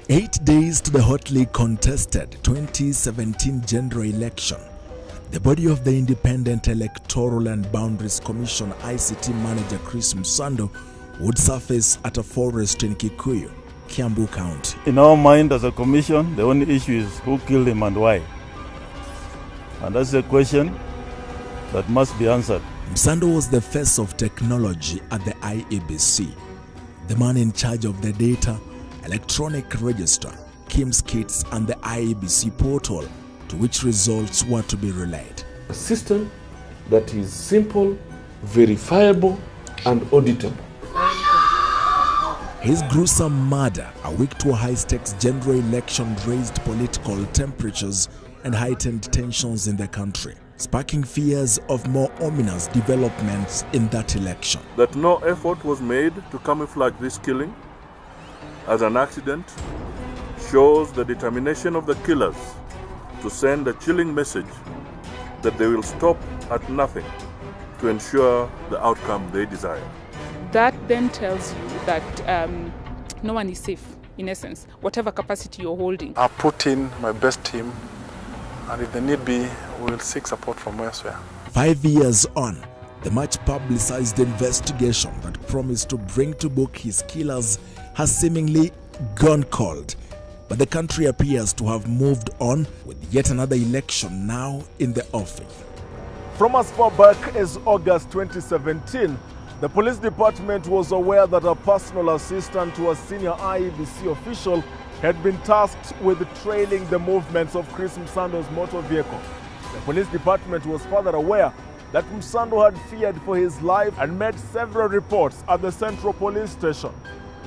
8 days to the hotly contested 2017 general election, the body of the Independent Electoral and Boundaries Commission ICT manager Chris Msando would surface at a forest in Kikuyu, Kiambu County. In our mind as a commission, the only issue is who killed him and why. And that's a question that must be answered. Msando was the face of technology at the IEBC, the man in charge of the data, electronic register, KIMS kits and the IEBC portal to which results were to be relayed. A system that is simple, verifiable and auditable. His gruesome murder, a week to a high-stakes general election, raised political temperatures and heightened tensions in the country, sparking fears of more ominous developments in that election. That no effort was made to camouflage this killing as an accident shows the determination of the killers to send a chilling message that they will stop at nothing to ensure the outcome they desire. That then tells you that no one is safe, in essence, whatever capacity you're holding. I put in my best team, and if the need be, we will seek support from elsewhere. 5 years on, the much publicized investigation that promised to bring to book his killers has seemingly gone cold. But the country appears to have moved on, with yet another election now in the offing. From as far back as August 2017, the police department was aware that a personal assistant to a senior IEBC official had been tasked with trailing the movements of Chris Msando's motor vehicle. The police department was further aware that Msando had feared for his life and made several reports at the Central Police Station.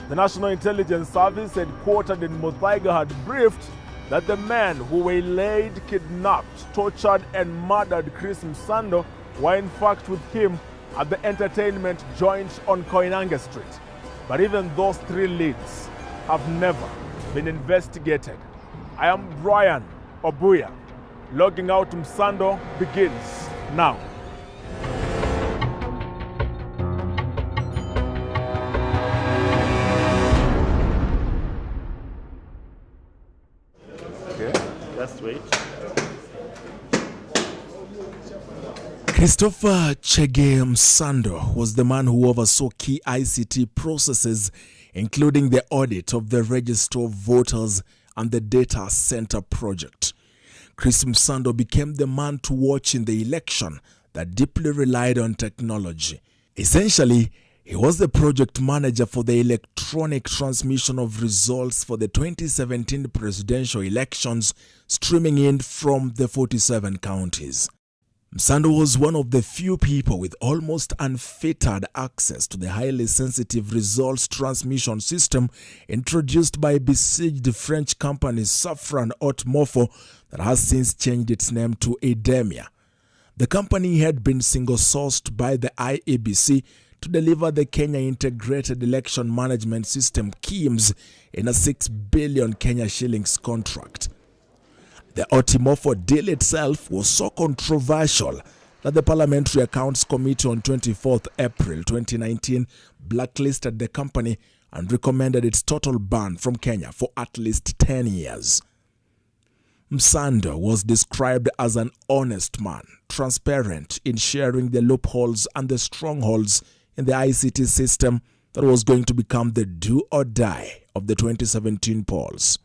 The National Intelligence Service, headquartered in Muthaiga, had briefed that the men who waylaid, kidnapped, tortured and murdered Chris Msando were in fact with him at the entertainment joint on Koinange Street. But even those 3 leads have never been investigated. I am Brian Obuya. Logging out Msando begins now. Christopher Chege Msando was the man who oversaw key ICT processes, including the audit of the Register of Voters and the Data Center project. Chris Msando became the man to watch in the election that deeply relied on technology. Essentially, he was the project manager for the electronic transmission of results for the 2017 presidential elections, streaming in from the 47 counties. Msando was one of the few people with almost unfettered access to the highly sensitive results transmission system introduced by besieged French company Safran Haute Morpho that has since changed its name to Edemia. The company had been single-sourced by the IEBC to deliver the Kenya Integrated Election Management System KIMS in a 6 billion Kenya shillings contract. The Otimofo deal itself was so controversial that the Parliamentary Accounts Committee on 24th April 2019 blacklisted the company and recommended its total ban from Kenya for at least 10 years. Msando was described as an honest man, transparent in sharing the loopholes and the strongholds in the ICT system that was going to become the do or die of the 2017 polls.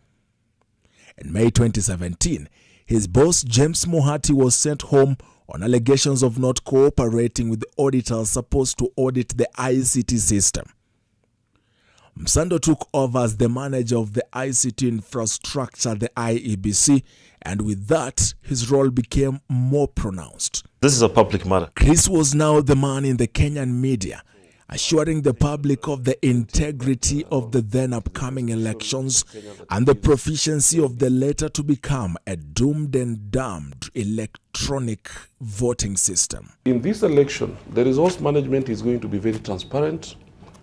In May 2017, his boss James Mohati was sent home on allegations of not cooperating with the auditors supposed to audit the ICT system. Msando took over as the manager of the ICT infrastructure, the IEBC, and with that, his role became more pronounced. This is a public matter. Chris was now the man in the Kenyan media, assuring the public of the integrity of the then upcoming elections and the proficiency of the later to become a doomed and damned electronic voting system. In this election, the resource management is going to be very transparent,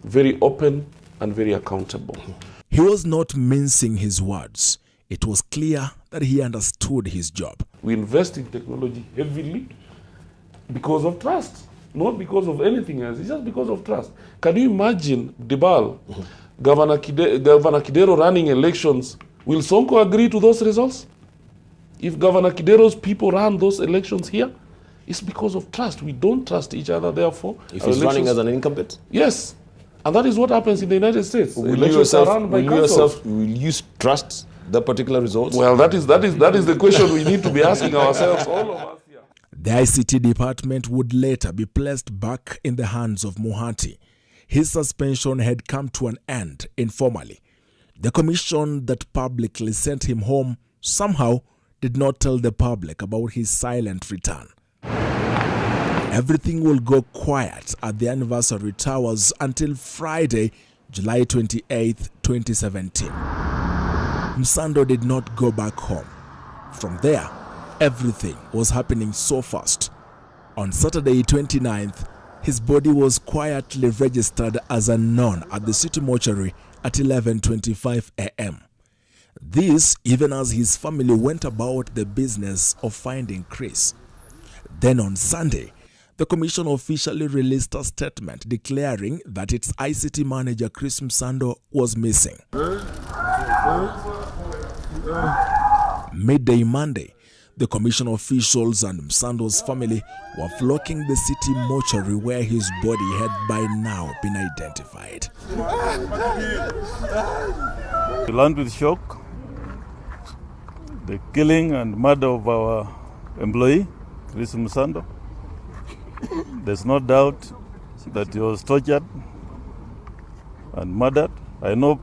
very open and very accountable. He was not mincing his words. It was clear that he understood his job. We invest in technology heavily because of trust. Not because of anything else, it's just because of trust. Can you imagine Dibal Governor Kidero running elections, will Sonko agree to those results? If Governor Kidero's people run those elections here, it's because of trust. We don't trust each other, therefore. If he's running as an incumbent? Yes. And that is what happens in the United States. Will you trust that particular results? Well, that is the question we need to be asking ourselves, all of us here. The ICT department would later be placed back in the hands of Muhati. His suspension had come to an end informally. The commission that publicly sent him home somehow did not tell the public about his silent return. Everything will go quiet at the anniversary towers until Friday, July 28, 2017. Msando did not go back home. From there, everything was happening so fast. On Saturday 29th, his body was quietly registered as unknown at the city mortuary at 11:25 a.m. This even as his family went about the business of finding Chris. Then on Sunday, the commission officially released a statement declaring that its ICT manager Chris Msando was missing. Midday Monday, the commission officials and Msando's family were flocking the city mortuary where his body had by now been identified. We learned with shock the killing and murder of our employee, Chris Msando. There's no doubt that he was tortured and murdered. I know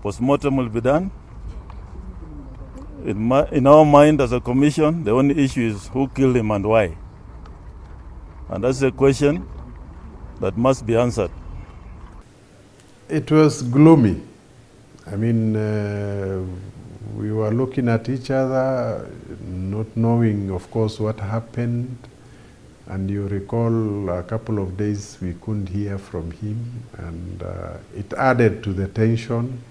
post-mortem will be done. In our mind as a commission, the only issue is who killed him and why. And that's a question that must be answered. It was gloomy. I mean, we were looking at each other, not knowing, of course, what happened. And you recall a couple of days we couldn't hear from him, and it added to the tension.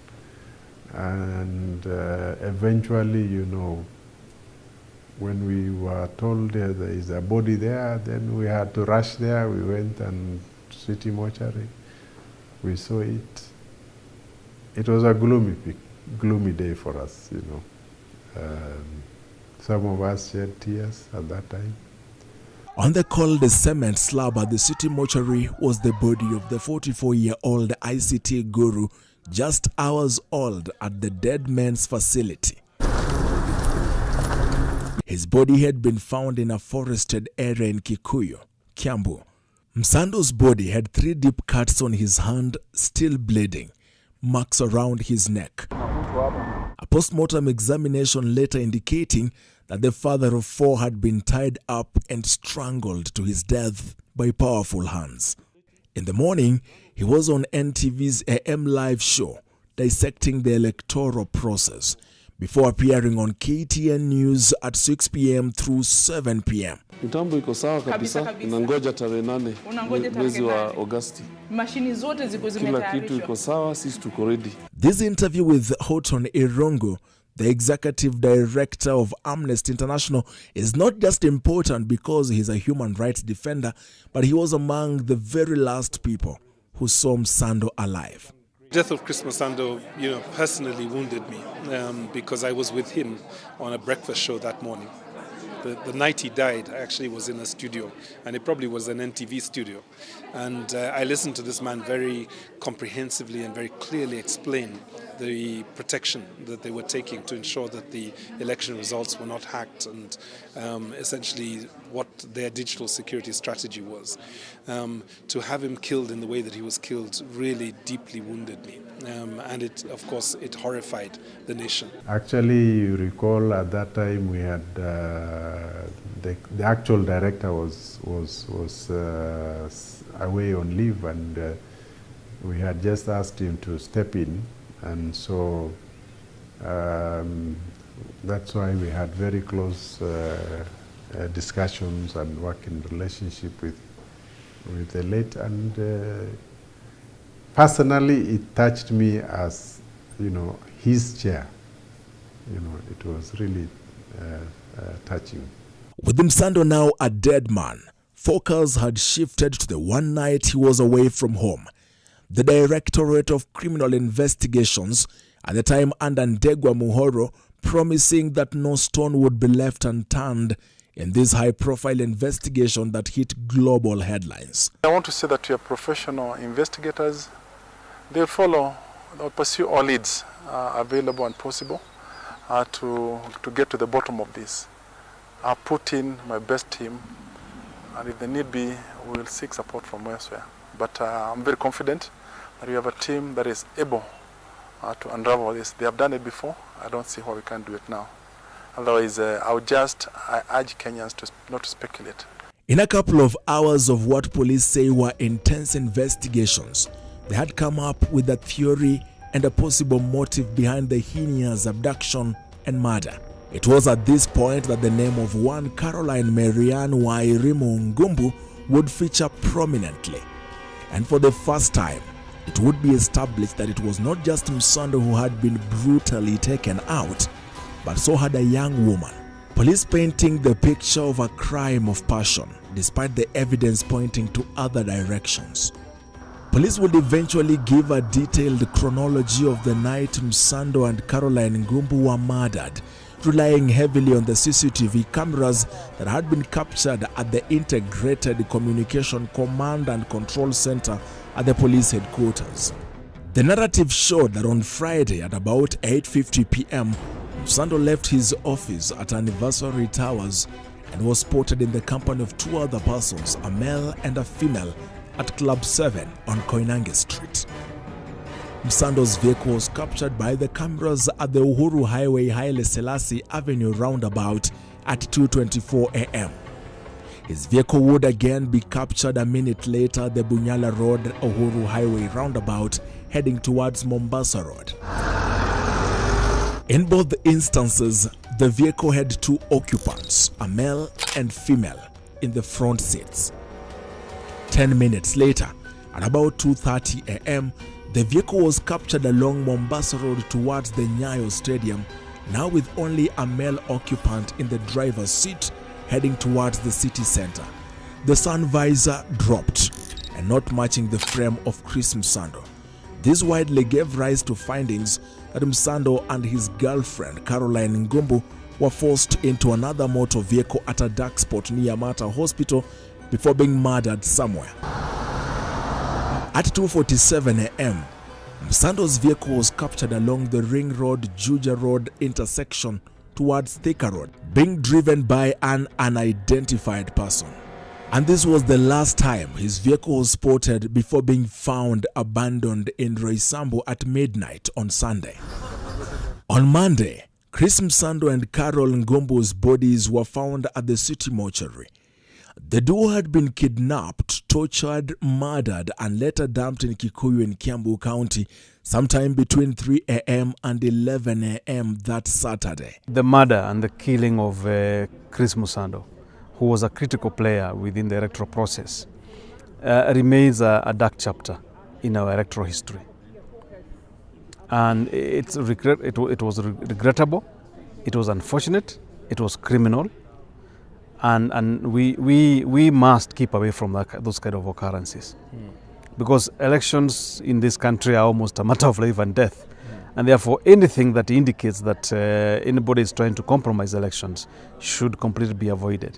And eventually, you know, when we were told there is a body there, then we had to rush there. We went and city mortuary. We saw it. It was a gloomy day for us, you know. Some of us shed tears at that time. On the cold cement slab at the city mortuary was the body of the 44-year-old ICT guru, just hours old at the dead man's facility. His body had been found in a forested area in Kikuyu, Kiambu. Msando's body had 3 deep cuts on his hand, still bleeding, marks around his neck. A post-mortem examination later indicating that the father of 4 had been tied up and strangled to his death by powerful hands. In the morning, he was on NTV's AM live show, dissecting the electoral process, before appearing on KTN News at 6 p.m. through 7 p.m. Mitambo iko sawa kabisa, inangoja tarehe 8 mwezi wa Agosti. Mashini zote ziko zimetayarishwa. Kila kitu iko sawa, sisi tuko ready. This interview with Houghton Irongo, the executive director of Amnesty International, is not just important because he's a human rights defender, but he was among the very last people who saw Msando alive. The death of Chris Msando, personally wounded me because I was with him on a breakfast show that morning. The night he died, I actually was in a studio, and it probably was an NTV studio. And I listened to this man very comprehensively and very clearly explain the protection that they were taking to ensure that the election results were not hacked, and essentially what their digital security strategy was. To have him killed in the way that he was killed really deeply wounded me. And it, of course, it horrified the nation. Actually, you recall at that time we had the actual director was away on leave, and we had just asked him to step in, and so that's why we had very close discussions and working relationship with the late, and personally it touched me as, his chair. It was really touching. With Msando now a dead man, focus had shifted to the one night he was away from home. The Directorate of Criminal Investigations, at the time under Ndegwa Muhoro, promising that no stone would be left unturned in this high-profile investigation that hit global headlines. I want to say that we are professional investigators. They'll follow or pursue all leads available and possible to get to the bottom of this. I'll put in my best team, and if there need be, we'll seek support from elsewhere. But I'm very confident that we have a team that is able to unravel this. They have done it before. I don't see why we can't do it now. Otherwise, I urge Kenyans not to speculate. In a couple of hours of what police say were intense investigations, they had come up with a theory and a possible motive behind the heinous abduction and murder. It was at this point that the name of one Caroline Marianne Wairimu Ngumbu would feature prominently. And for the first time, it would be established that it was not just Msando who had been brutally taken out, but so had a young woman. Police painting the picture of a crime of passion, despite the evidence pointing to other directions. Police would eventually give a detailed chronology of the night Msando and Caroline Ngumbu were murdered, relying heavily on the CCTV cameras that had been captured at the Integrated Communication Command and Control Center at the police headquarters. The narrative showed that on Friday at about 8:50 p.m., Msando left his office at Anniversary Towers and was spotted in the company of two other persons, a male and a female, at Club 7 on Koinange Street. Msando's vehicle was captured by the cameras at the Uhuru Highway Haile Selassie Avenue roundabout at 2:24 a.m. His vehicle would again be captured a minute later at the Bunyala Road Uhuru Highway roundabout heading towards Mombasa Road. In both instances, the vehicle had two occupants, a male and female, in the front seats. 10 minutes later, at about 2:30 a.m., the vehicle was captured along Mombasa Road towards the Nyayo Stadium, now with only a male occupant in the driver's seat heading towards the city center. The sun visor dropped and not matching the frame of Chris Msando. This widely gave rise to findings that Msando and his girlfriend Caroline Ngumbu were forced into another motor vehicle at a dark spot near Mata Hospital before being murdered somewhere. At 2:47 a.m., Msando's vehicle was captured along the Ring Road-Juja Road intersection towards Thika Road, being driven by an unidentified person. And this was the last time his vehicle was spotted before being found abandoned in Roysambu at midnight on Sunday. On Monday, Chris Msando and Carol Ngumbu's bodies were found at the city mortuary. The duo had been kidnapped, tortured, murdered, and later dumped in Kikuyu in Kiambu County sometime between 3 a.m. and 11 a.m. that Saturday. The murder and the killing of Chris Msando, who was a critical player within the electoral process, remains a dark chapter in our electoral history. And it was regrettable, it was unfortunate, it was criminal, and we must keep away from those kind of occurrences. Because elections in this country are almost a matter of life and death. And therefore, anything that indicates that anybody is trying to compromise elections should completely be avoided.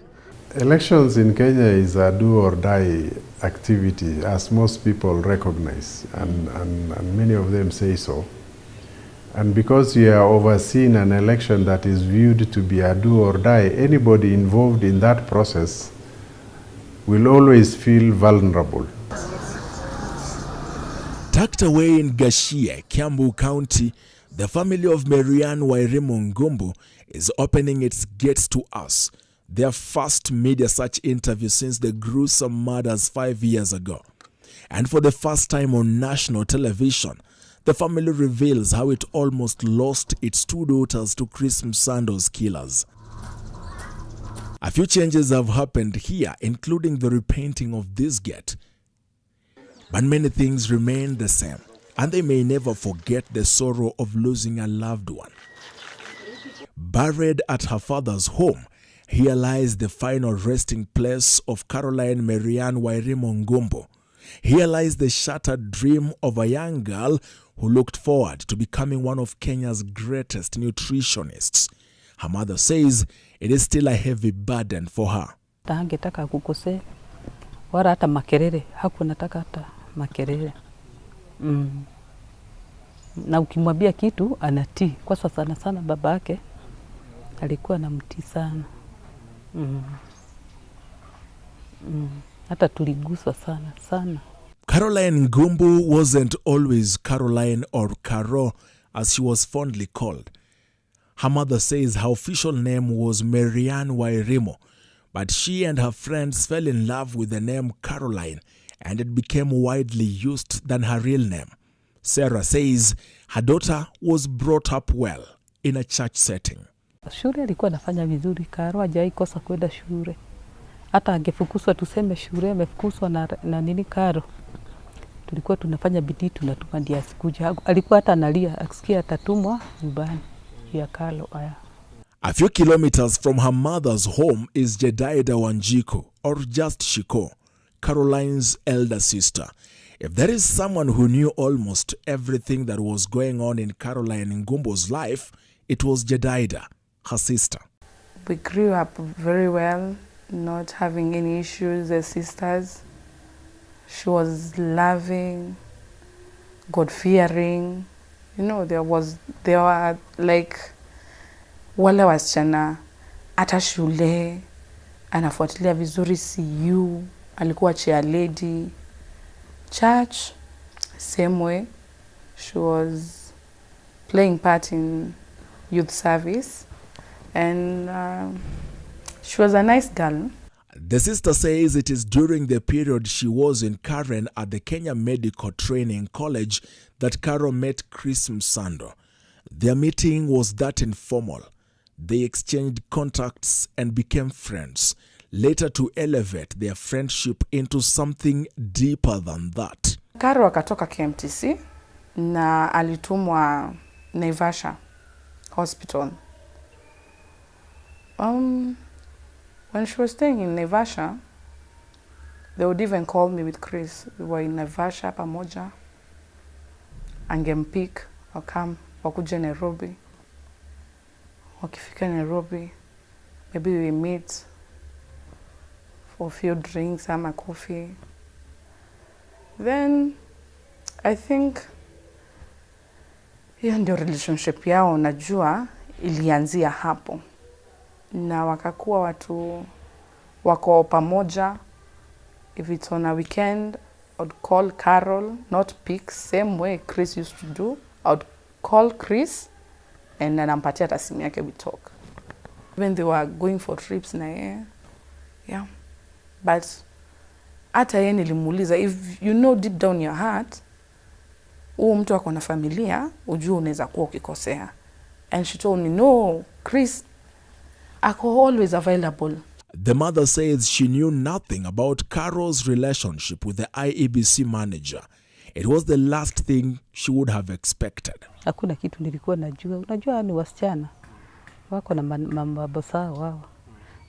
Elections in Kenya is a do or die activity, as most people recognize, and many of them say so. And because we are overseeing an election that is viewed to be a do or die, anybody involved in that process will always feel vulnerable. Tucked away in Gashie, Kiambu County, the family of Marianne Wairimu Ngumbu is opening its gates to us, their first media search interview since the gruesome murders 5 years ago. And for the first time on national television, the family reveals how it almost lost its two daughters to Chris Msando's killers. A few changes have happened here, including the repainting of this gate. But many things remain the same, and they may never forget the sorrow of losing a loved one. Buried at her father's home, here lies the final resting place of Caroline Marianne Wairimu Ngumbu, Here lies the shattered dream of a young girl who looked forward to becoming one of Kenya's greatest nutritionists. Her mother says it is still a heavy burden for her. Hangetaka kukose wala hata makelele, hakunataka hata makelele. Na ukimwambia kitu anatii. Kwa sana sana baba yake alikuwa anamtii sana. Hata tuliguswa sana. Caroline Ngumbu wasn't always Caroline or Caro, as she was fondly called. Her mother says her official name was Marianne Wairimo, but she and her friends fell in love with the name Caroline, and it became widely used than her real name. Sarah says her daughter was brought up well in a church setting. Shule alikuwa anafanya vizuri. Karo hajawahi kosa kwenda shule. Hata angefukuswa tuseme shule amefukuzwa na nini Karo. Tulikuwa tunafanya bidii tunatuma ndiye asikuja. Alikuwa hata analia akisikia atatumwa nyumbani ya Kalo aya. A few kilometers from her mother's home is Jedida Wanjiku, or just Shiko, Caroline's elder sister. If there is someone who knew almost everything that was going on in Caroline Ngumbu's life, it was Jedida, her sister. We grew up very well, not having any issues as sisters. She was loving, God-fearing. You know, there were like wale wasichana hata shule anafuatilia vizuri CU, alikuwa chair lady. Church, same way. She was playing part in youth service, and she was a nice girl. The sister says it is during the period she was in Karen at the Kenya Medical Training College that Caro met Chris Msando. Their meeting was that informal. They exchanged contacts and became friends, later to elevate their friendship into something deeper than that. Caro akatoka KMTC na alitumwa Naivasha Hospital. When she was staying in Naivasha, they would even call me with Chris. We were in Naivasha pamoja. Angempik, wakuje Nairobi. Wakifika Nairobi, maybe we meet for a few drinks ama coffee. Then I think hiyo ndio relationship yao, najua ilianzia hapo. Na wakakuwa watu wako pamoja. If it's on a weekend, I'd call Carol, not pick, same way Chris used to do. I'd call Chris and anampatia hata simu yake, we talk. When they were going for trips na yeye, yeah. But hata yeye nilimuuliza, if you know deep down your heart, huyu mtu ako na familia, ujue unaweza kuwa ukikosea. And she told me, no, Chris, ako always available. The mother says she knew nothing about Caro's relationship with the IEBC manager. It was the last thing she would have expected. Hakuna kitu nilikuwa najua. Unajua ni wasichana wako na mabosa wao.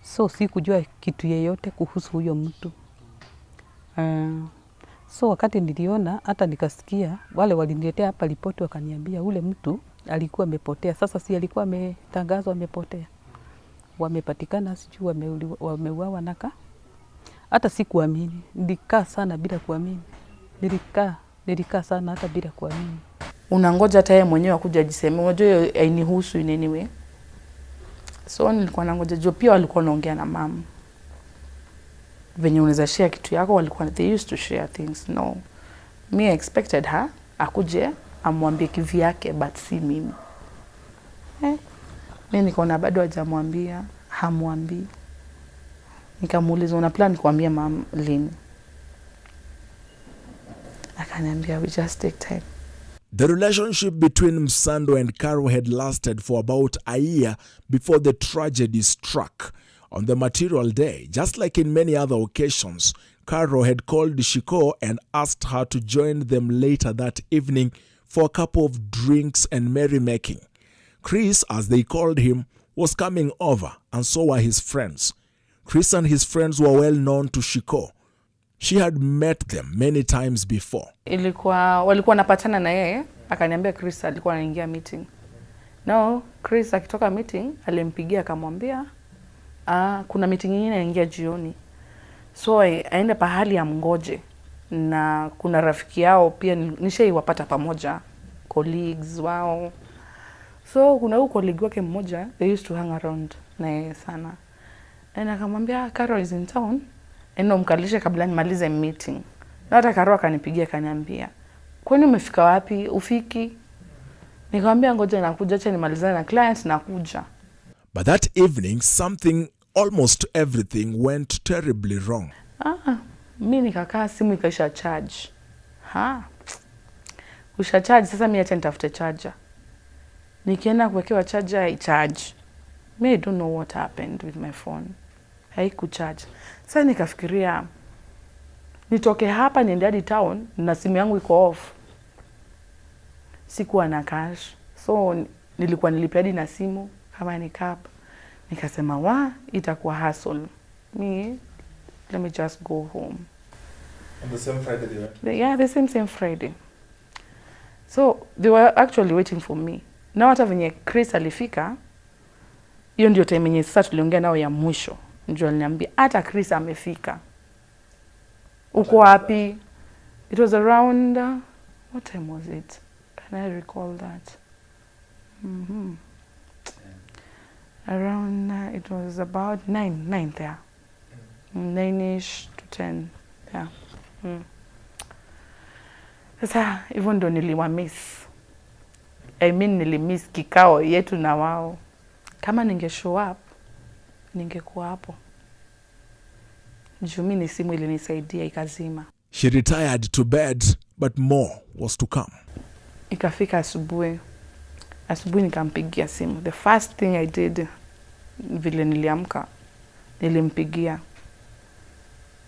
So sikujua kitu yeyote kuhusu huyo mtu. So wakati niliona, hata nikasikia, wale waliniletea hapa ripoti wakaniambia ule mtu alikuwa amepotea. Sasa si alikuwa ametangazwa amepotea. Wamepatikana, sijui wameuawa naka. Hata sikuamini. Nilikaa sana bila kuamini. Nilikaa sana hata bila kuamini. Unangoja hata yeye mwenyewe akuja ajiseme, unajua hainihusu in any way. So nilikuwa nangoja juu pia walikuwa wanaongea na mama. Venye unaweza share kitu yako, walikuwa they used to share things. No. Me I expected her akuje amwambie kivi yake, but si mimi. Mimi nikaona bado hajamwambia, hamwambii. Nikamuuliza una plan kuambia mama lini? Akaniambia we just take time. The relationship between Msando and Caro had lasted for about a year before the tragedy struck. On the material day, just like in many other occasions, Caro had called Shiko and asked her to join them later that evening for a couple of drinks and merrymaking. Chris, as they called him, was coming over, and so were his friends. Chris and his friends were well known to Shiko. She had met them many times before. Walikuwa wanapatana na yeye, akaniambia Chris alikuwa anaingia meeting. No, Chris akitoka meeting alimpigia akamwambia kuna meeting nyingine inaingia jioni. So aende pahali amngoje. Na kuna rafiki yao pia nishaiwapata pamoja, colleagues wao. So kuna huyo colleague wake mmoja, they used to hang around na yeye sana. Na akamwambia Karua is in town, endo mkalishe kabla nimalize meeting. Na hata Karua akanipigia akaniambia, kwani umefika wapi? Ufiki? Nikamwambia ngoja nakuja, acha nimalizane na client nakuja. But that evening something, almost everything went terribly wrong. Mimi nikakaa, simu ikaisha charge. Usha charge, sasa mimi acha nitafute charger. Nikienda kuwekewa charger i-charge. I don't know what happened with my phone. Haikucharge. Sasa nikafikiria nitoke hapa niende hadi town na simu yangu iko off. Sikuwa na cash. So nilikuwa nilipia hadi na simu kama ni cab. Nikasema itakuwa hassle. Let me just go home. On the same Friday they went? Yeah, the same Friday. So they were actually waiting for me. Na hata venye Chris alifika, hiyo ndio time yenye sasa tuliongea nao ya mwisho. Ndio aliniambia hata Chris amefika. Uko wapi? It was around what time was it? Can I recall that? Around it was about 9 there. 9ish to 10. Yeah. Sasa hivyo ndo niliwamiss. Nilimiss kikao yetu na wao. Kama ninge show up, ningekuwa hapo. Juu mimi simu ilinisaidia ikazima. She retired to bed, but more was to come. Ikafika asubuhi. Asubuhi nikampigia simu. The first thing I did, vile niliamka, nilimpigia.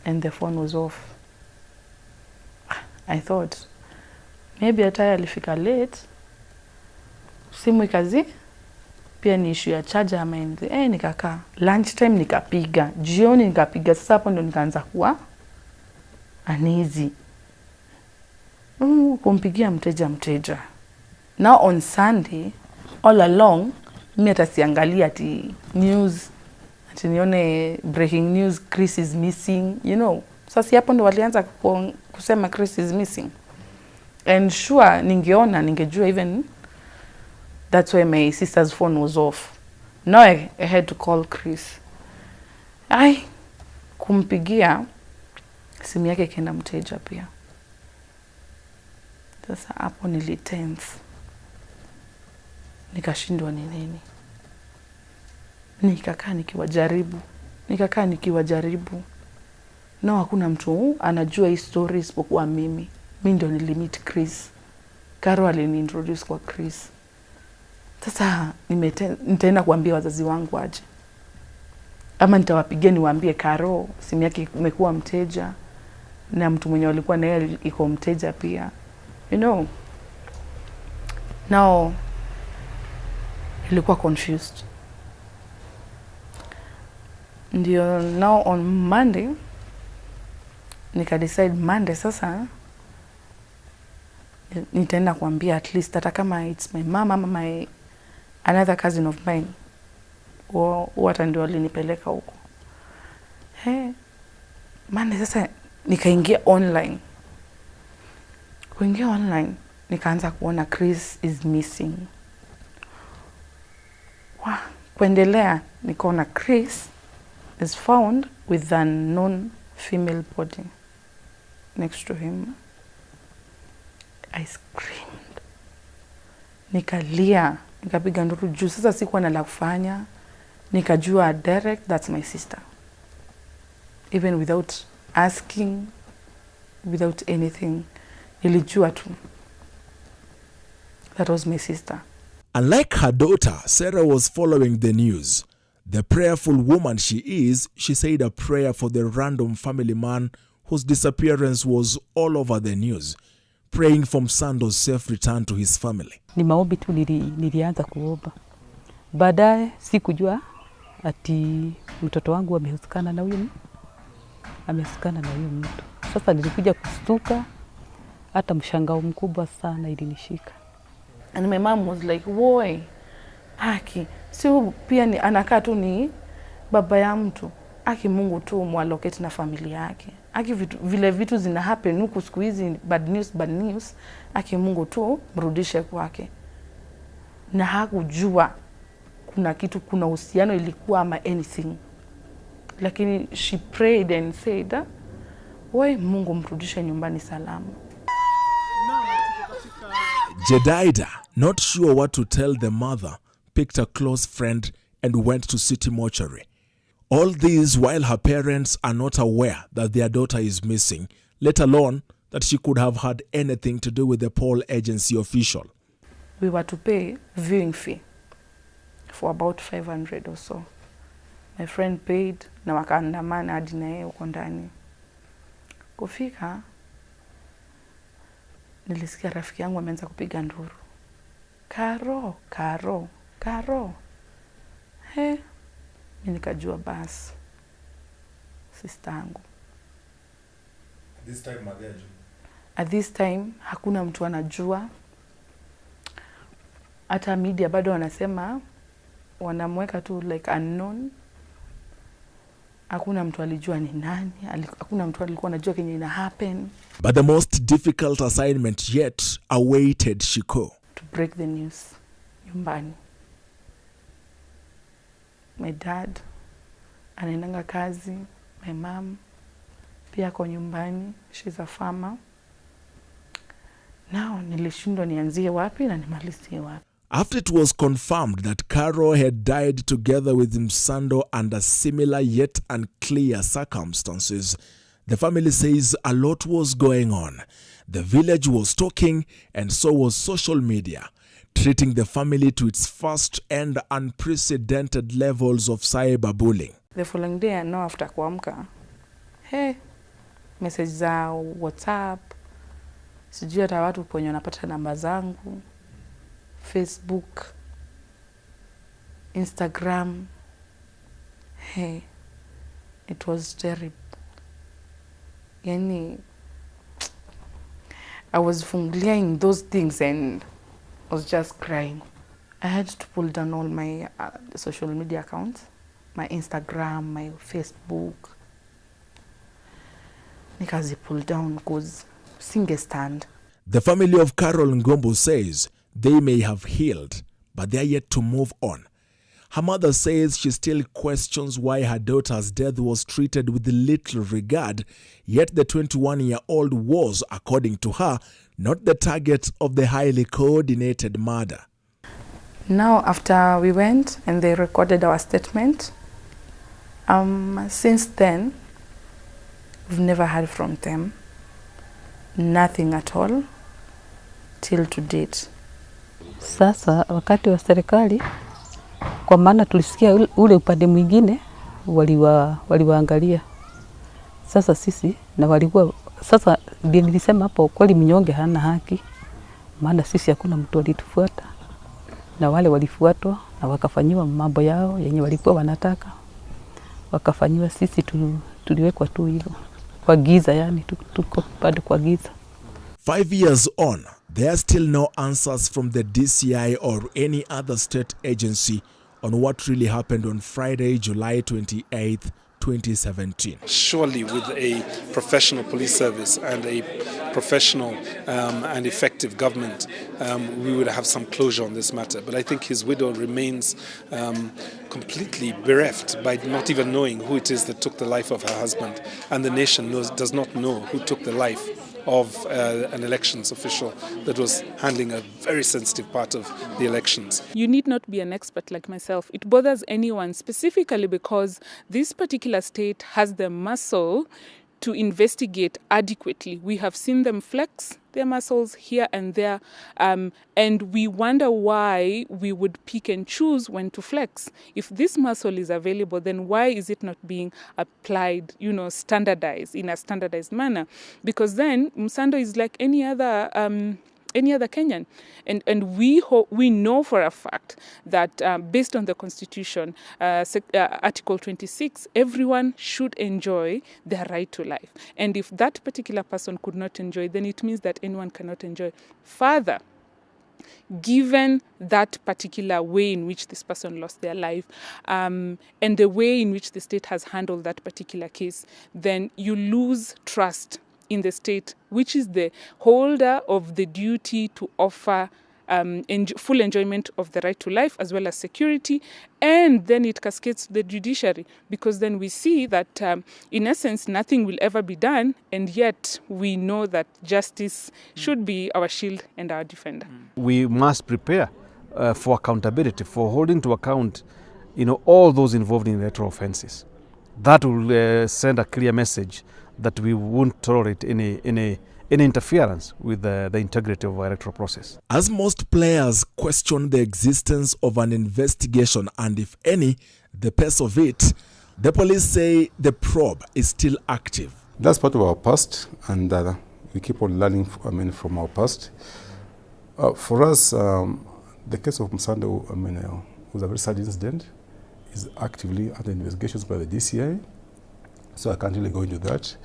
And the phone was off. I thought, maybe hata alifika late. Simu ikazi, pia ni issue ya charger ama anything. Nikakaa. Lunchtime nikapiga. Jioni nikapiga. Sasa hapo ndo nikaanza kuwa uneasy. Kumpigia mteja. Now on Sunday, all along, mimi hata siangalia ati news. Ati nione breaking news, Chris is missing, you know. Sasa hapo ndo walianza kusema Chris is missing. And sure, ningejua even that's why my sister's phone was off. Now I had to call Chris. Kumpigia, simu yake ikaenda mteja pia. Sasa hapo nilitense. Nikashindwa ni nini. Nikakaa nikiwajaribu. No, hakuna mtu anajua hii story isipokuwa mimi. Mimi ndio nilimit Chris. Karua aliniintroduce kwa Chris. Sasa nitaenda kuambia wazazi wangu aje. Ama nitawapigia niwaambie Karua simu yake imekuwa mteja na mtu mwenye alikuwa na yeye iko mteja pia. You know. Now ilikuwa confused. Ndio now on Monday decide Monday sasa nitaenda kuambia at least hata kama it's my mama ama my another cousin of mine hata ndio alinipeleka huko. Monday sasa nikaingia online. Kuingia online nikaanza kuona Chris is missing. Kuendelea nikaona Chris is found with an unknown female body next to him. I screamed. Nikalia, nikapiga nduru juu. Sasa sikuwa na la kufanya. Nikajua direct, that's my sister. Even without asking, without anything, nilijua tu. That was my sister. Unlike her daughter, Sarah was following the news. The prayerful woman she is, she said a prayer for the random family man whose disappearance was all over the news, praying for Msandos' safe return to his family. Ni maombi tu nilianza kuomba. Baadaye sikujua ati mtoto wangu amehusikana na huyo mtu. Sasa nilikuja kustuka, hata mshangao mkubwa sana ilinishika. And my mom was like, "Woi, Aki, si pia ni anakaa tu ni baba ya mtu. Aki Mungu tu mwaloketi na familia yake. Aki vile vitu zina happen huku siku hizi, bad news. Aki Mungu tu mrudishe kwake." Na hakujua kuna uhusiano ilikuwa ama anything. Lakini she prayed and said, "Woi, Mungu mrudishe nyumbani salama." Jedida, not sure what to tell the mother, picked a close friend and went to city mortuary. All this while her parents are not aware that their daughter is missing, let alone that she could have had anything to do with the poll agency official. We were to pay viewing fee for about 500 or so. My friend paid na wakaandamana hadi na yeye huko ndani. Kufika nilisikia rafiki yangu ameanza kupiga nduru. Karo. Mimi nikajua basi sister yangu. At this time hakuna mtu anajua. Hata media bado wanasema wanamweka tu like unknown. Hakuna mtu alijua ni nani, hakuna mtu alikuwa anajua kenye ina happen. But the most difficult assignment yet awaited Shiko. To break the news nyumbani. My dad anaendanga kazi, my mom pia kwa nyumbani, she's a farmer. Now nilishindwa nianzie wapi na nimalizie wapi. After it was confirmed that Karo had died together with Msando under similar yet unclear circumstances, the family says a lot was going on. The village was talking and so was social media, treating the family to its first and unprecedented levels of cyberbullying. The following day, now after kuamka, message za WhatsApp, sijui hata watu kwenye wanapata namba zangu, Facebook, Instagram. It was terrible. Yani, I was fungulia those things and I was just crying. I had to pull down all my social media accounts, my Instagram, my Facebook. Nikazi pull down because singe stand. The family of Carol Ngombo says they may have healed, but they are yet to move on. Her mother says she still questions why her daughter's death was treated with little regard, yet the 21-year-old was, according to her, not the target of the highly coordinated murder. Now, after we went and they recorded our statement, since then, we've never heard from them. Nothing at all, till to date. Sasa wakati wa serikali, kwa maana tulisikia ule upande mwingine waliwaangalia. Sasa sisi na walikuwa, sasa ndio nilisema hapo kweli mnyonge hana haki. Maana sisi hakuna mtu alitufuata. Na wale walifuatwa na wakafanyiwa mambo yao yenye walikuwa wanataka. Wakafanyiwa, sisi tuliwekwa tu hilo. Kwa giza, yani tuko bado kwa giza. 5 years on, there are still no answers from the DCI or any other state agency on what really happened on Friday, July 28th, 2017. Surely with a professional police service and a professional and effective government, we would have some closure on this matter. But I think his widow remains completely bereft by not even knowing who it is that took the life of her husband. And the nation does not know who took the life of an elections official that was handling a very sensitive part of the elections. You need not be an expert like myself. It bothers anyone, specifically because this particular state has the muscle to investigate adequately. We have seen them flex their muscles here and there, and we wonder why we would pick and choose when to flex. If this muscle is available, then why is it not being applied, standardized, in a standardized manner? Because then Msando is like any other any other Kenyan. And we know for a fact that based on the Constitution, Article 26, everyone should enjoy their right to life. And if that particular person could not enjoy, then it means that anyone cannot enjoy. Further, given that particular way in which this person lost their life and the way in which the state has handled that particular case, then you lose trust in the state, which is the holder of the duty to offer full enjoyment of the right to life as well as security, and then it cascades to the judiciary, because then we see that in essence nothing will ever be done, and yet we know that justice should be our shield and our defender. We must prepare for accountability, for holding to account, all those involved in electoral offences. That will send a clear message that we won't tolerate any interference with the integrity of our electoral process. As most players question the existence of an investigation and, if any, the pace of it, the police say the probe is still active. That's part of our past, and we keep on learning from our past. For us, the case of Msando was a very sad incident. Is actively under investigations by the DCI, so I can't really go into that.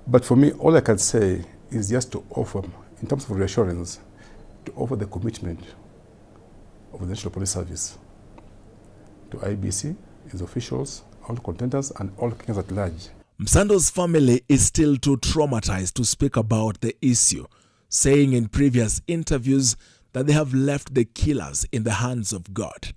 But for me, all I can say is just to offer, in terms of reassurance, to offer the commitment of the National Police Service to IBC, its officials, all contenders, and all Kenyans at large. Msando's family is still too traumatized to speak about the issue, saying in previous interviews that they have left the killers in the hands of God.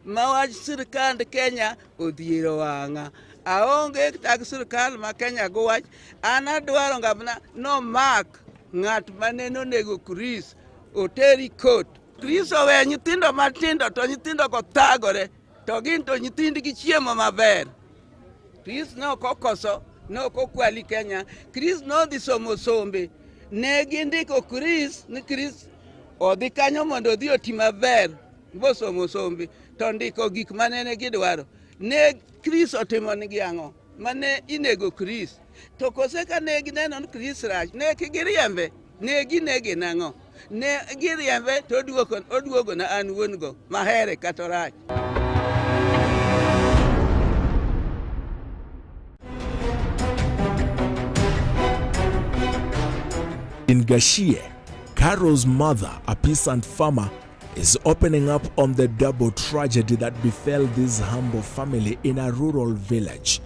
Mawaj sirkand Kenya odhiero wanga aonge tag sirkal ma Kenya gowach ana dwaro ngabna no mark ngat maneno nego Chris oteri court. Chris owe nyithindo matindo to nyithindo ko thagore to gin to nyithindgi chiemo maber. Chris no kokoso no kokwali Kenya. Chris no dhi somo sombe ne gindiko Chris ni Chris odhi kanyo mondo odhi oti maber bosomo sombe to ndiko gik manene gidwaro. Ne Chris otimo nigi ang'o mane inego Chris to kose ka ne gineno ni Chris rach ne kigiriembe ne ginege nang'o ne giriembe to oduogo na an wuon go mahere kata rach. In Gashie, Carol's mother, a peasant farmer, is opening up on the double tragedy that befell this humble family in a rural village.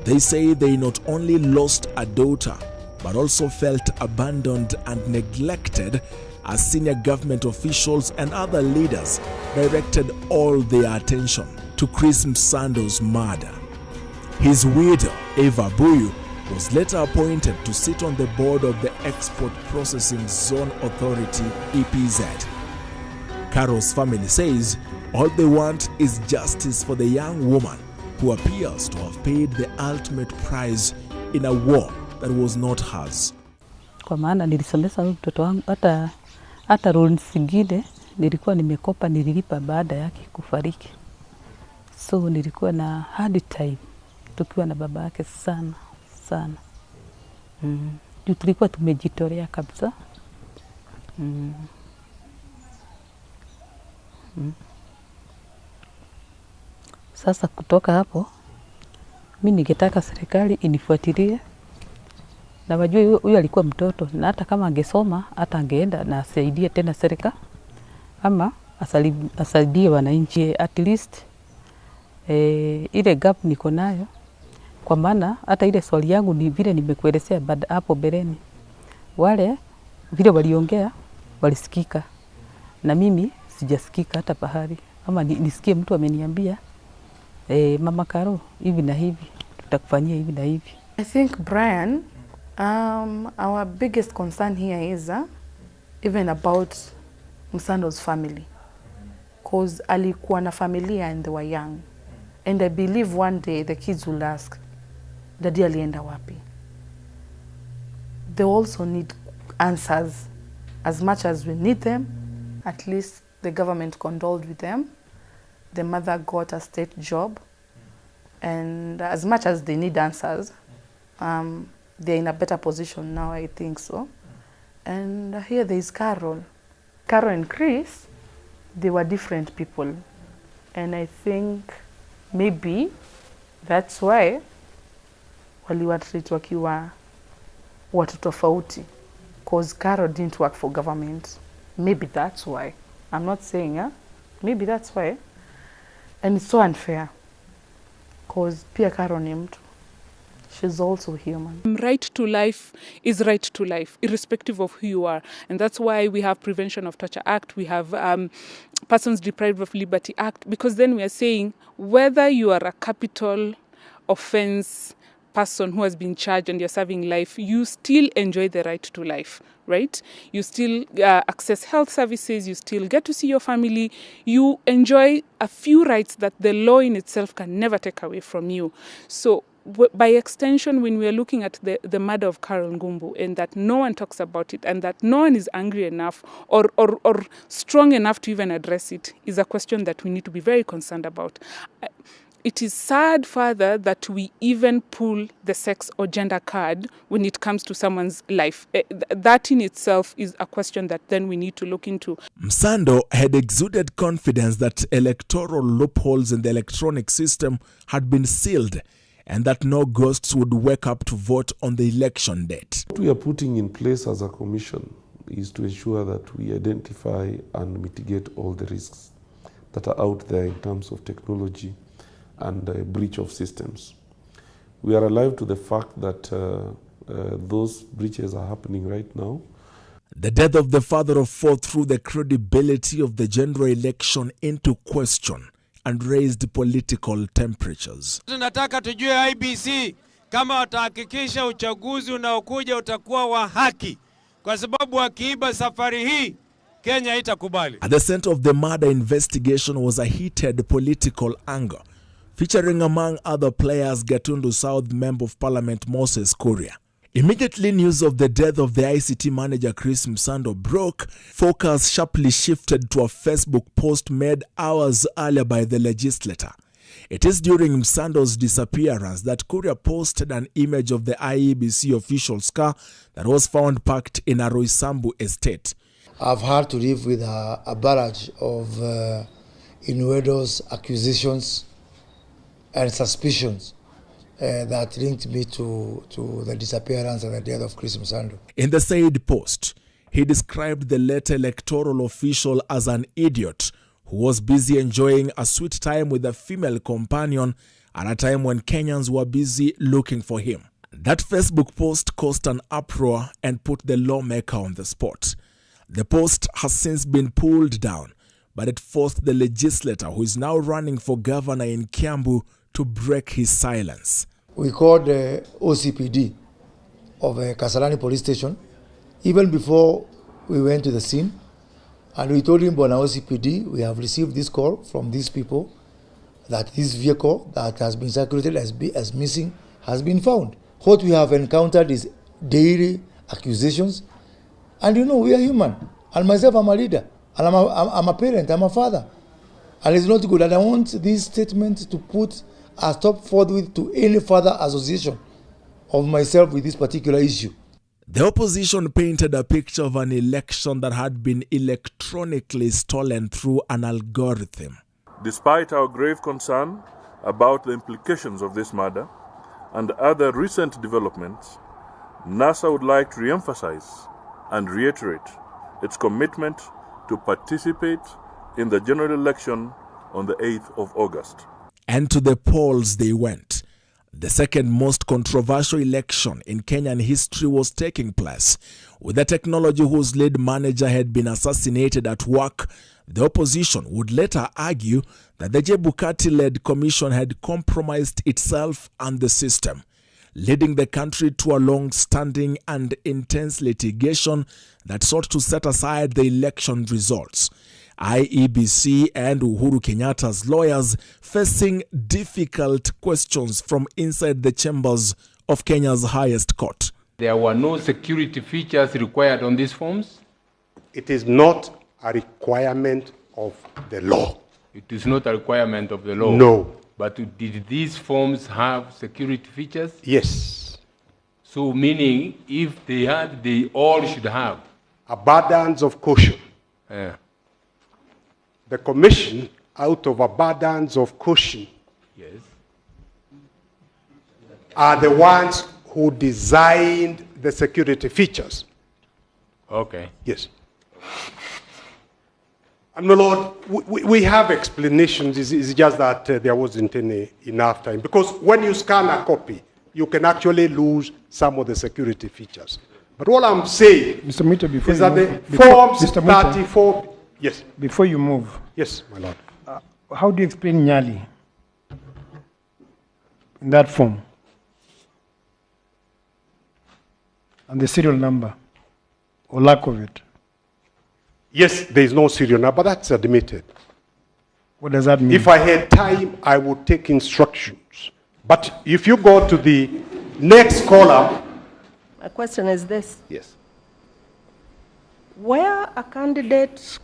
They say they not only lost a daughter, but also felt abandoned and neglected as senior government officials and other leaders directed all their attention to Chris Msando's murder. His widow, Eva Buyu, was later appointed to sit on the board of the Export Processing Zone Authority, EPZ. Carol's family says all they want is justice for the young woman who appears to have paid the ultimate price in a war that was not hers. Kwa maana nilisomesa mtoto wangu hata loan zingine nilikuwa nimekopa nililipa baada yake kufariki. So nilikuwa na hard time tukiwa na baba yake sana. Juu tulikuwa tumejitolea kabisa. Sasa kutoka hapo mimi ningetaka serikali inifuatilie, na wajue huyu alikuwa mtoto, na hata kama angesoma hata angeenda na asaidie tena serikali ama asaidie wananchi at least ile gap niko nayo. Kwa maana hata ile swali yangu ni vile nimekuelezea hapo bereni, wale vile waliongea walisikika na mimi sijasikika hata pahali, ama nisikie mtu ameniambia Mama Karo hivi na hivi tutakufanyia hivi na hivi. I think Brian, our biggest concern here is even about Msando's family, because alikuwa na familia and they were young, and I believe one day the kids will ask, Daddy alienda wapi? They also need answers as much as we need them. At least the government condoled with them. The mother got a state job, and as much as they need answers, they're in a better position now, I think so. And here there is Carol. Carol and Chris, they were different people. And I think maybe that's why waliwatreat wakiwa watu tofauti. Because Carol didn't work for government. Maybe that's why. I'm not saying, maybe that's why. And it's so unfair. Because pia Carol ni mtu. She's also human. Right to life is right to life, irrespective of who you are. And that's why we have Prevention of Torture Act, we have Persons Deprived of Liberty Act, because then we are saying whether you are a capital offense person who has been charged and you're serving life, you still enjoy the right to life, right? You still access health services, you still get to see your family, you enjoy a few rights that the law in itself can never take away from you. So by extension, when we are looking at the murder of Carol Ngumbu, and that no one talks about it, and that no one is angry enough or strong enough to even address it, is a question that we need to be very concerned about. It is sad, further, that we even pull the sex or gender card when it comes to someone's life. That in itself is a question that then we need to look into. Msando had exuded confidence that electoral loopholes in the electronic system had been sealed and that no ghosts would wake up to vote on the election date. What we are putting in place as a commission is to ensure that we identify and mitigate all the risks that are out there in terms of technology and breach of systems. We are alive to the fact that those breaches are happening right now. The death of the father of four threw the credibility of the general election into question and raised political temperatures. Tunataka tujue IBC kama watahakikisha uchaguzi unaokuja utakuwa wa haki, kwa sababu wakiiba safari hii Kenya haitakubali. At the center of the murder investigation was a heated political anger, featuring among other players Gatundu South Member of Parliament Moses Kuria. Immediately news of the death of the ICT manager Chris Msando broke, focus sharply shifted to a Facebook post made hours earlier by the legislator. It is during Msando's disappearance that Kuria posted an image of the IEBC official's car that was found parked in a Roysambu estate. I've had to live with a barrage of innuendos, accusations and suspicions that linked me to the disappearance and the death of Chris Msando. In the said post, he described the late electoral official as an idiot who was busy enjoying a sweet time with a female companion at a time when Kenyans were busy looking for him. That Facebook post caused an uproar and put the lawmaker on the spot. The post has since been pulled down, but it forced the legislator, who is now running for governor in Kiambu, to break his silence. We called the OCPD of Kasarani police station even before we went to the scene, and we told him, Bona OCPD, we have received this call from these people that this vehicle that has been circulated as missing has been found. What we have encountered is daily accusations, and you know, we are human, and myself, I'm a leader, and I'm a parent, I'm a father, and it's not good, and I want this statement to put a stop forthwith to any further association of myself with this particular issue. The opposition painted a picture of an election that had been electronically stolen through an algorithm. Despite our grave concern about the implications of this murder and other recent developments, NASA would like to re-emphasize and reiterate its commitment to participate in the general election on the 8th of August. And to the polls they went. The second most controversial election in Kenyan history was taking place. With the technology whose lead manager had been assassinated at work, the opposition would later argue that the Chebukati-led commission had compromised itself and the system, leading the country to a long-standing and intense litigation that sought to set aside the election results. IEBC and Uhuru Kenyatta's lawyers facing difficult questions from inside the chambers of Kenya's highest court. There were no security features required on these forms? It is not a requirement of the law. It is not a requirement of the law? No. But did these forms have security features? Yes. So meaning if they had, they all should have? abundance of caution. The commission, out of abundance of caution, are the ones who designed the security features. Okay. Yes. And my Lord, we have explanations. It's just that there wasn't enough time. Because when you scan a copy, you can actually lose some of the security features. But what I'm saying Mr. Mita, before is you that move, the forms Mr. Mita, 34... Yes. Before you move. Yes, my Lord. How do you explain Nyali in that form? And the serial number, or lack of it? Yes, there is no serial number, but that's admitted. What does that mean? If I had time, I would take instructions. But if you go to the next column... My question is this. Yes. Where a candidate,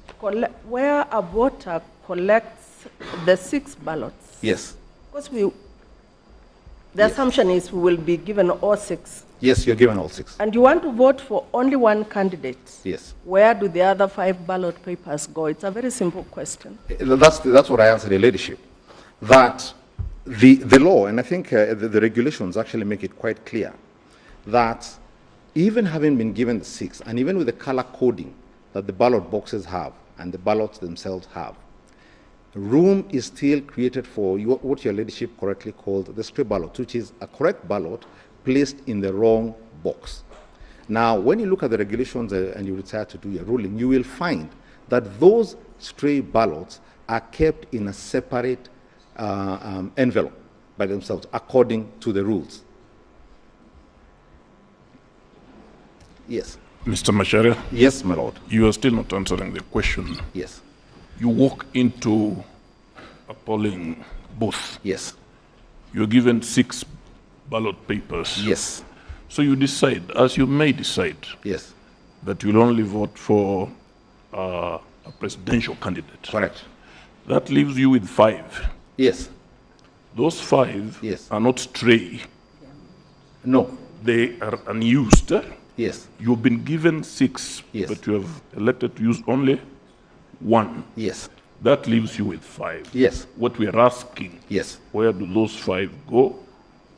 where a voter collects the 6 ballots, Yes. because the assumption is we will be given all 6. Yes, you're given all 6. And you want to vote for only one candidate. Yes. Where do the other 5 ballot papers go? It's a very simple question. That's what I answered, Your Ladyship. That the law, and I think the regulations actually make it quite clear, that even having been given the 6, and even with the color coding that the ballot boxes have and the ballots themselves have, room is still created for what Your Ladyship correctly called the stray ballot, which is a correct ballot placed in the wrong box. Now, when you look at the regulations and you decide to do your ruling, you will find that those stray ballots are kept in a separate envelope by themselves, according to the rules. Yes. Mr. Macharia? Yes, my lord. You are still not answering the question. Yes. You walk into a polling booth. Yes. You're given 6 ballot papers. Yes. So you decide, as you may decide, yes, that you'll only vote for a presidential candidate. Correct. That leaves you with 5. Yes. Those 5 are not stray. No. They are unused. Yes. You've been given 6, but you have elected to use only 1. Yes. That leaves you with 5. Yes. What we are asking, where do those 5 go?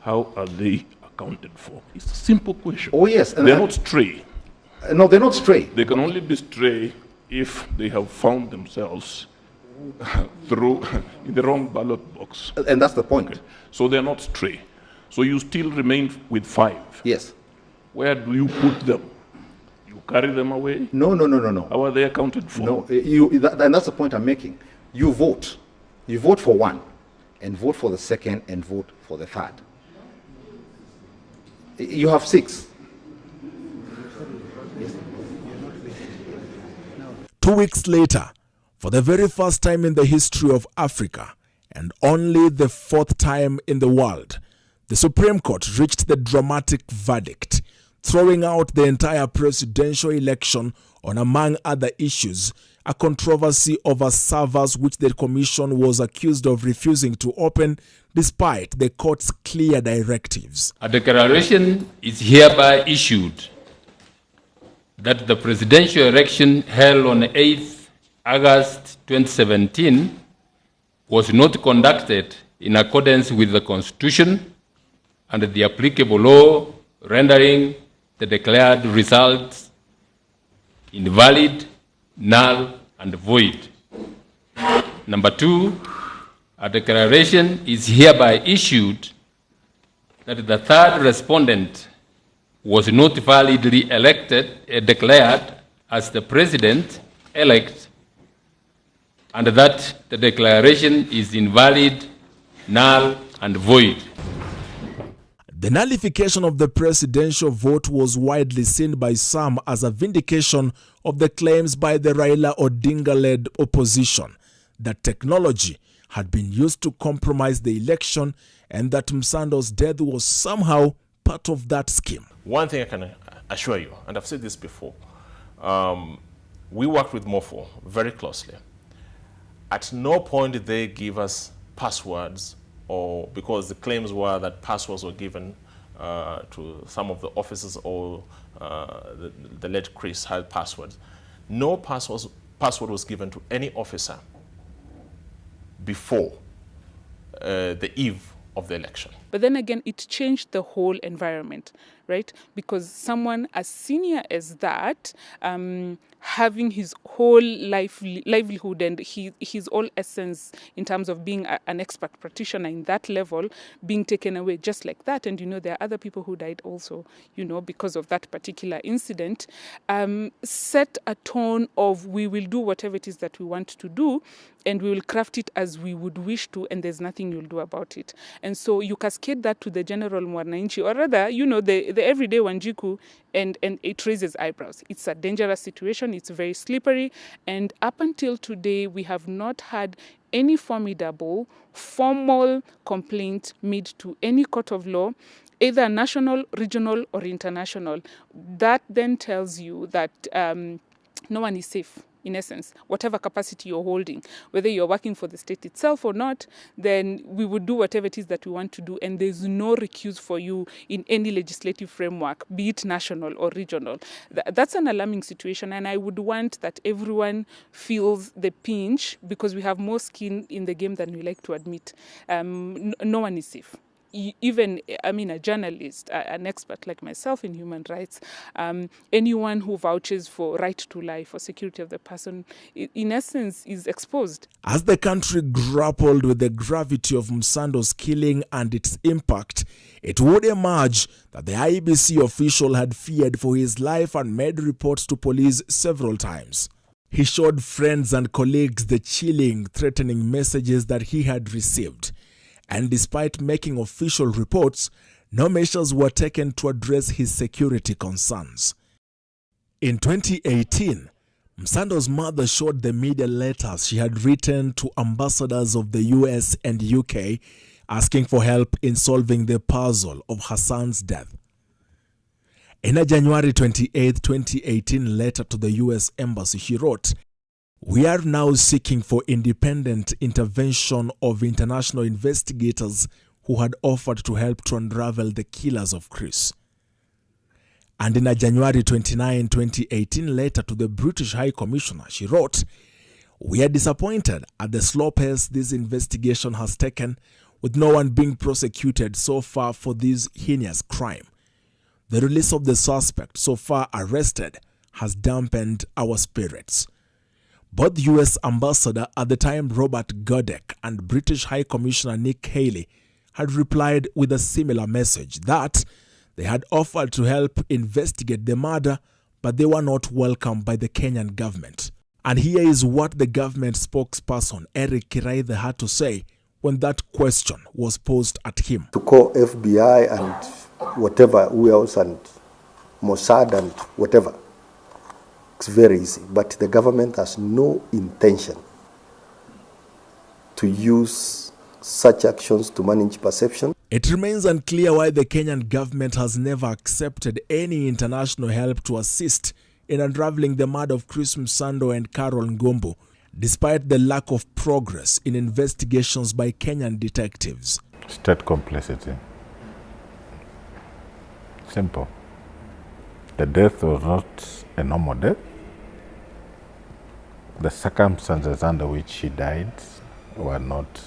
How are they accounted for? It's a simple question. Oh, yes. They're not stray. No, they're not stray. They can only be stray if they have found themselves through in the wrong ballot box. And that's the point. Okay. So they're not stray. So you still remain with 5. Yes. Where do you put them? You carry them away? No, no, no, no, no. How are they accounted for? No, and that's the point I'm making. You vote. You vote for 1, and vote for the 2nd, and vote for the 3rd. You have 6. 2 weeks later, for the very first time in the history of Africa, and only the 4th time in the world, the Supreme Court reached the dramatic verdict, throwing out the entire presidential election on, among other issues, a controversy over servers which the commission was accused of refusing to open despite the court's clear directives. A declaration is hereby issued that the presidential election held on 8th August 2017 was not conducted in accordance with the Constitution and the applicable law, rendering the declared results invalid, null, and void. Number 2, a declaration is hereby issued that the 3rd respondent was not validly declared as the president-elect, and that the declaration is invalid, null, and void. The nullification of the presidential vote was widely seen by some as a vindication of the claims by the Raila Odinga-led opposition that technology had been used to compromise the election and that Msandos' death was somehow part of that scheme. One thing I can assure you, and I've said this before, we worked with MOFO very closely. At no point did they give us passwords, or because the claims were that passwords were given to some of the officers or the late Chris had passwords. No password was given to any officer before the eve of the election. But then again, it changed the whole environment, right? Because someone as senior as that, having his whole livelihood and his whole essence in terms of being an expert practitioner in that level being taken away just like that. And, there are other people who died also, because of that particular incident, set a tone of we will do whatever it is that we want to do and we will craft it as we would wish to, and there's nothing you'll do about it. And so you cascade that to the general Mwananchi, or rather, the everyday Wanjiku, and it raises eyebrows. It's a dangerous situation. It's very slippery. And up until today, we have not had any formidable, formal complaint made to any court of law, either national, regional, or international. That then tells you that no one is safe. In essence, whatever capacity you're holding, whether you're working for the state itself or not, then we would do whatever it is that we want to do, and there's no recuse for you in any legislative framework, be it national or regional. That's an alarming situation, and I would want that everyone feels the pinch, because we have more skin in the game than we like to admit. No one is safe. Even, a journalist, an expert like myself in human rights, anyone who vouches for right to life or security of the person, in essence, is exposed. As the country grappled with the gravity of Msandos' killing and its impact, it would emerge that the IEBC official had feared for his life and made reports to police several times. He showed friends and colleagues the chilling, threatening messages that he had received. And despite making official reports, no measures were taken to address his security concerns. In 2018, Msando's mother showed the media letters she had written to ambassadors of the US and UK asking for help in solving the puzzle of her son's death. In a January 28, 2018 letter to the US Embassy, she wrote, "We are now seeking for independent intervention of international investigators who had offered to help to unravel the killers of Chris." And in a January 29, 2018 letter to the British High Commissioner, she wrote, "We are disappointed at the slow pace this investigation has taken, with no one being prosecuted so far for this heinous crime. The release of the suspect so far arrested has dampened our spirits." Both US Ambassador at the time Robert Godek and British High Commissioner Nick Haley had replied with a similar message that they had offered to help investigate the murder, but they were not welcomed by the Kenyan government. And here is what the government spokesperson Eric Kiraithe had to say when that question was posed at him. To call FBI and whatever, who else, and Mossad and whatever, it's very easy, but the government has no intention to use such actions to manage perception. It remains unclear why the Kenyan government has never accepted any international help to assist in unraveling the murder of Chris Msando and Carol Ngombo, despite the lack of progress in investigations by Kenyan detectives. State complicity. Simple. The death was not a normal death. The circumstances under which she died were not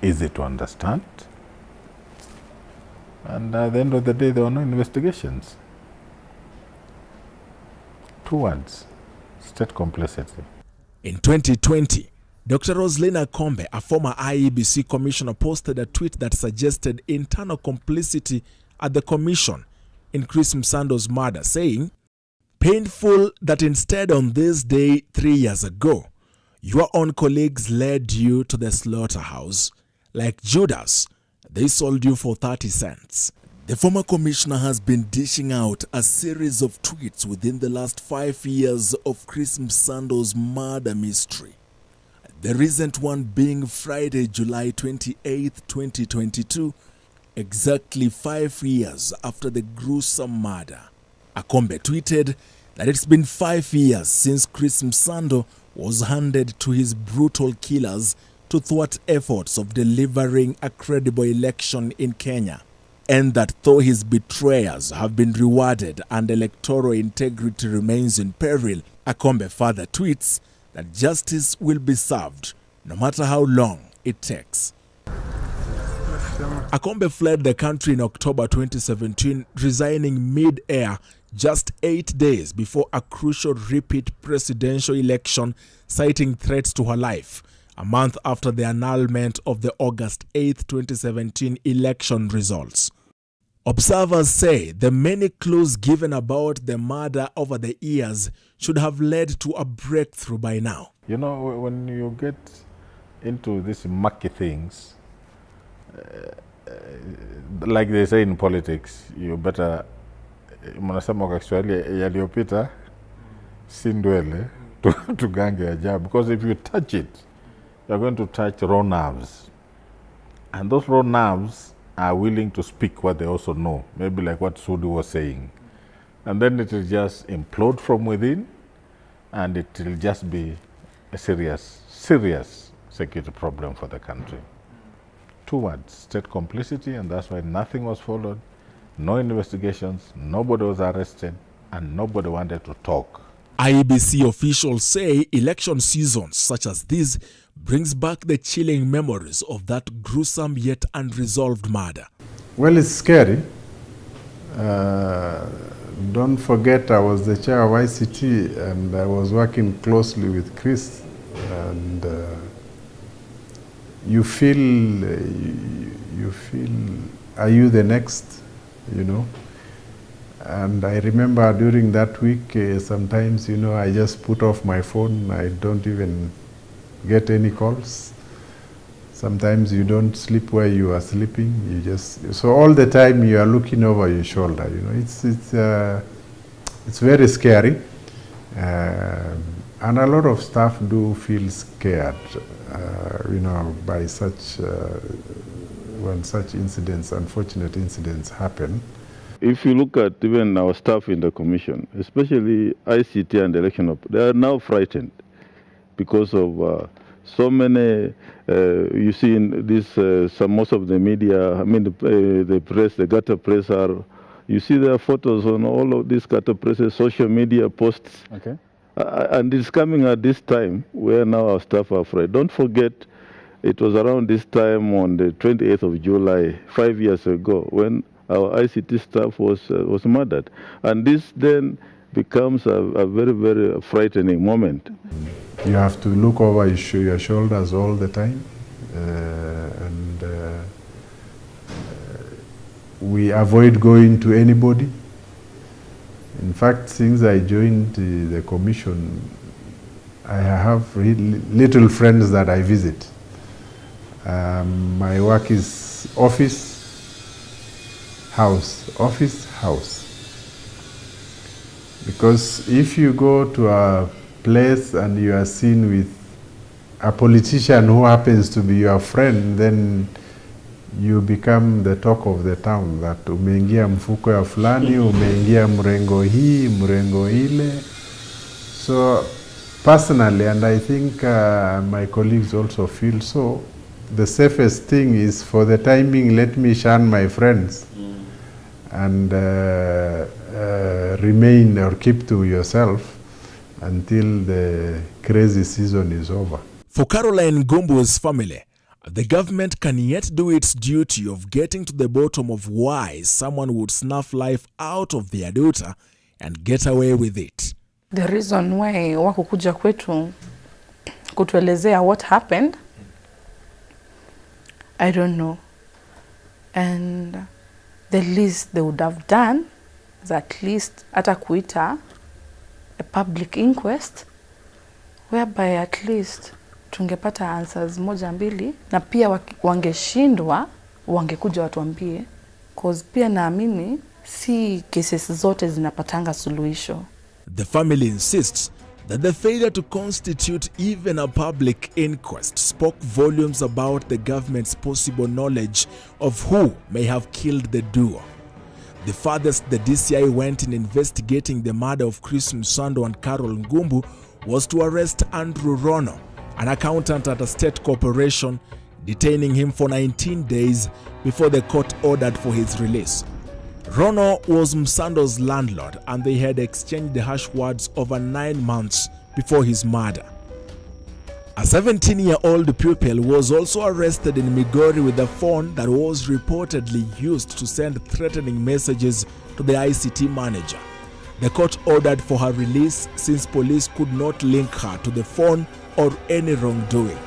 easy to understand. And at the end of the day, there were no investigations. 2 words: state complicity. In 2020, Dr. Roslina Kombe, a former IEBC commissioner, posted a tweet that suggested internal complicity at the commission in Chris Msando's murder, saying, "Painful that instead on this day 3 years ago, your own colleagues led you to the slaughterhouse. Like Judas, they sold you for 30 cents. The former commissioner has been dishing out a series of tweets within the last 5 years of Chris Msando's murder mystery. The recent one being Friday, July 28, 2022, exactly 5 years after the gruesome murder. Akombe tweeted that it's been 5 years since Chris Msando was handed to his brutal killers to thwart efforts of delivering a credible election in Kenya, and that though his betrayers have been rewarded and electoral integrity remains in peril, Akombe further tweets that justice will be served, no matter how long it takes. Akombe fled the country in October 2017, resigning mid-air just 8 days before a crucial repeat presidential election, citing threats to her life, a month after the annulment of the August 8, 2017 election results. Observers say the many clues given about the murder over the years should have led to a breakthrough by now. You know, when you get into these murky things, like they say in politics, you better, mnasema kwa Kiswahili, yaliyopita si ndwele tugange yajayo, because if you touch it, you're going to touch raw nerves, and those raw nerves are willing to speak what they also know, maybe like what Sudi was saying, and then it will just implode from within, and it will just be a serious security problem for the country. Two words, state complicity, and that's why nothing was followed, no investigations, nobody was arrested, and nobody wanted to talk. IEBC officials say election seasons such as this brings back the chilling memories of that gruesome yet unresolved murder. Well, it's scary. Don't forget, I was the chair of ICT, and I was working closely with Chris, and you feel, are you the next, you know? And I remember during that week, sometimes, you know, I just put off my phone. I don't even get any calls. Sometimes you don't sleep where you are sleeping. You just, so all the time you are looking over your shoulder, you know. It's very scary. And a lot of staff do feel scared, you know, by such, when such incidents, unfortunate incidents happen. If you look at even our staff in the commission, especially ICT and election, they are now frightened because of so many, you see in this, most of the media, I mean the press, the gutter press are, you see their photos on all of these gutter presses, social media posts. Okay. And it's coming at this time where now our staff are afraid. Don't forget, it was around this time on the 28th of July, 5 years ago, when our ICT staff was murdered. And this then becomes a very, very frightening moment. You have to look over your shoulders all the time. And we avoid going to anybody. In fact, since I joined the commission, I have really little friends that I visit. My work is office, house, office, house. Because if you go to a place and you are seen with a politician who happens to be your friend, then you become the talk of the town, that umeingia mfuko ya fulani, umeingia mrengo hii, mrengo ile. So personally, and I think my colleagues also feel so, the safest thing is, for the timing, let me shun my friends and remain or keep to yourself until the crazy season is over. For Caroline Gumbu's family, the government can yet do its duty of getting to the bottom of why someone would snuff life out of their daughter and get away with it. The reason why wakukuja kwetu kutuelezea what happened, I don't know. And the least they would have done is at least ata kuita a public inquest, whereby at least tungepata answers moja mbili, na pia wangeshindwa wangekuja watuambie, cause pia naamini si cases zote zinapatanga suluhisho. The family insists that the failure to constitute even a public inquest spoke volumes about the government's possible knowledge of who may have killed the duo. The farthest the DCI went in investigating the murder of Chris Msando and Carol Ngumbu was to arrest Andrew Rono, an accountant at a state corporation, detaining him for 19 days before the court ordered for his release. Rono was Msando's landlord, and they had exchanged harsh words over 9 months before his murder. A 17-year-old pupil was also arrested in Migori with a phone that was reportedly used to send threatening messages to the ICT manager. The court ordered for her release since police could not link her to the phone or any wrongdoing.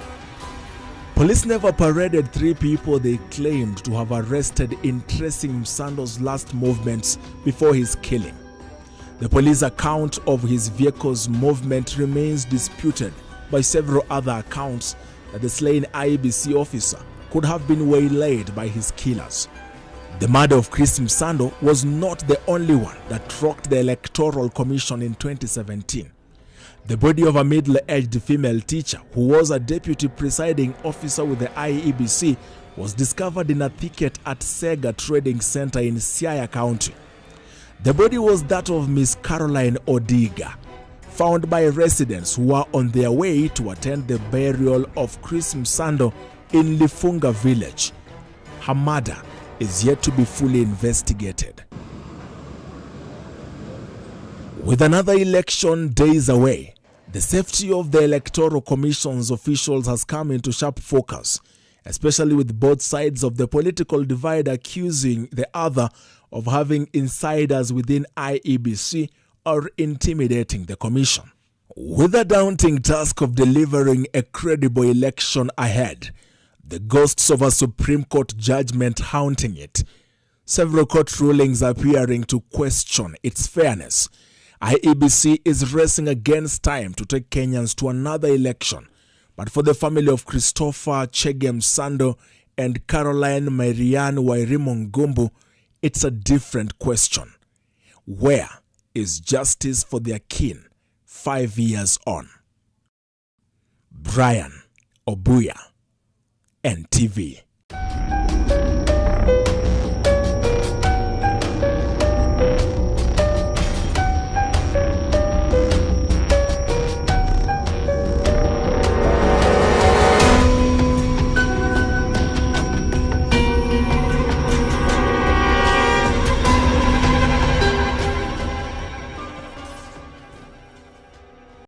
Police never paraded 3 people they claimed to have arrested in tracing Msando's last movements before his killing. The police account of his vehicle's movement remains disputed by several other accounts that the slain IEBC officer could have been waylaid by his killers. The murder of Chris Msando was not the only one that rocked the Electoral Commission in 2017. The body of a middle-aged female teacher who was a deputy presiding officer with the IEBC was discovered in a thicket at Sega Trading Center in Siaya County. The body was that of Miss Caroline Odinga, found by residents who were on their way to attend the burial of Chris Msando in Lifunga village. Her murder is yet to be fully investigated. With another election days away, the safety of the Electoral Commission's officials has come into sharp focus, especially with both sides of the political divide accusing the other of having insiders within IEBC or intimidating the commission. With the daunting task of delivering a credible election ahead, the ghosts of a Supreme Court judgment haunting it, several court rulings appearing to question its fairness, IEBC is racing against time to take Kenyans to another election. But for the family of Christopher Chege Msando and Caroline Marianne Wairimu Ngumbu, it's a different question. Where is justice for their kin 5 years on? Brian Obuya, NTV.